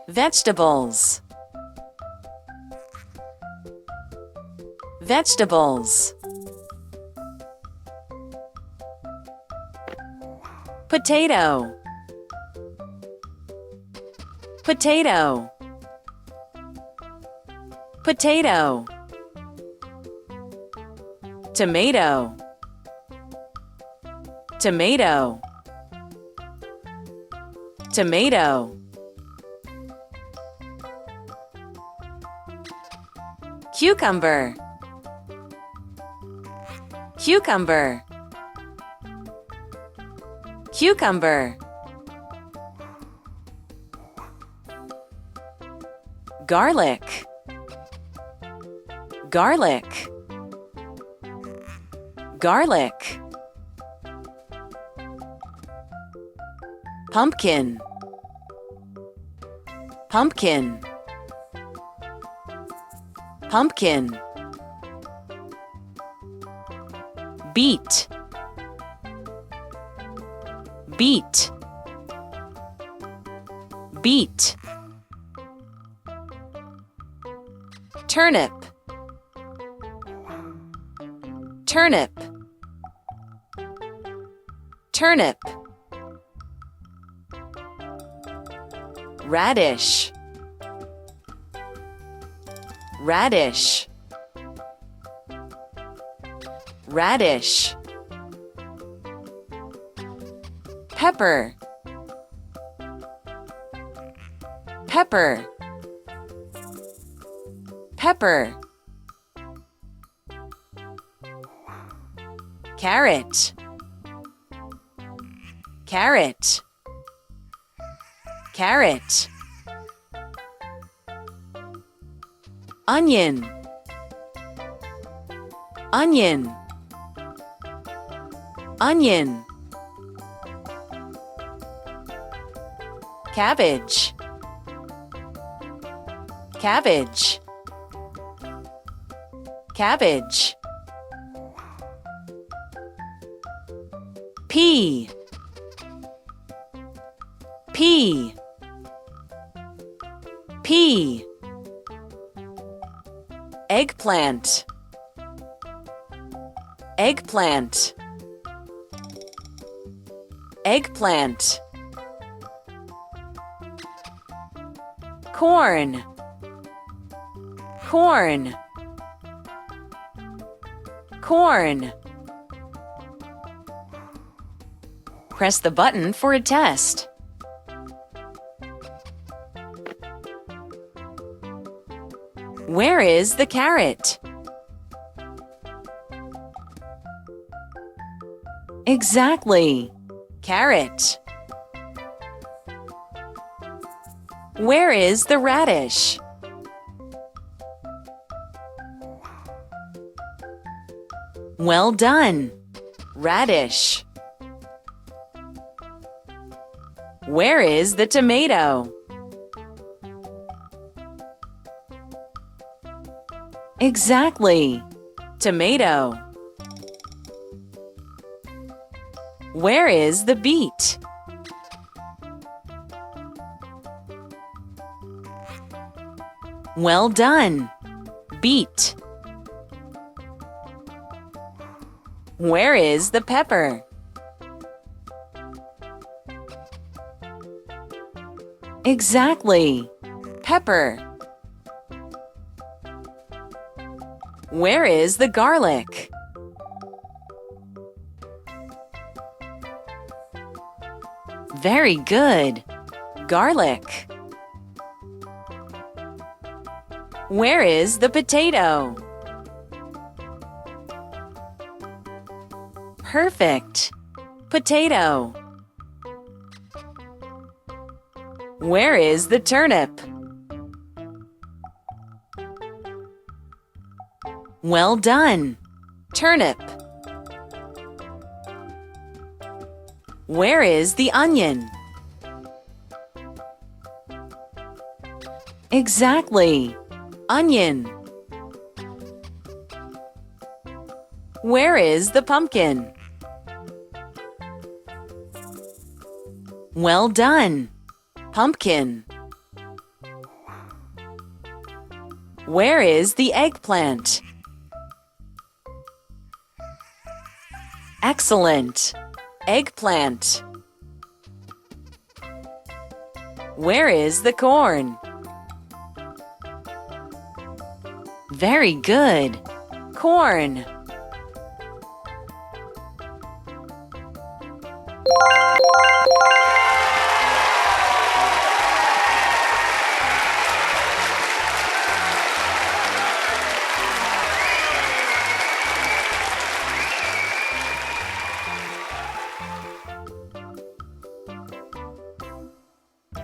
Vegetables. Vegetables. Potato. Potato. Potato. Tomato. Tomato. Tomato. Cucumber. Cucumber. Cucumber. Garlic. Garlic. Garlic. Pumpkin. Pumpkin. Pumpkin. Beet. Beet. Beet. Turnip. Turnip. Turnip. Radish. Radish. Radish. Pepper. Pepper. Pepper. Carrot. Carrot. Carrot. Onion. Onion. Onion. Cabbage. Cabbage. Cabbage. Pea. Pea. Pea. Eggplant. Eggplant. Eggplant. Corn. Corn. Corn. Press the button for a test. Where is the carrot? Exactly. Carrot. Where is the radish? Well done. Radish. Where is the tomato? Exactly. Tomato. Where is the beet? Well done. Beet. Where is the pepper? Exactly. Pepper. Where is the garlic? Very good. Garlic. Where is the potato? Perfect. Potato. Where is the turnip? Well done. Turnip. Where is the onion? Exactly. Onion. Where is the pumpkin? Well done. Pumpkin. Where is the eggplant? Excellent! Eggplant. Where is the corn? Very good! Corn.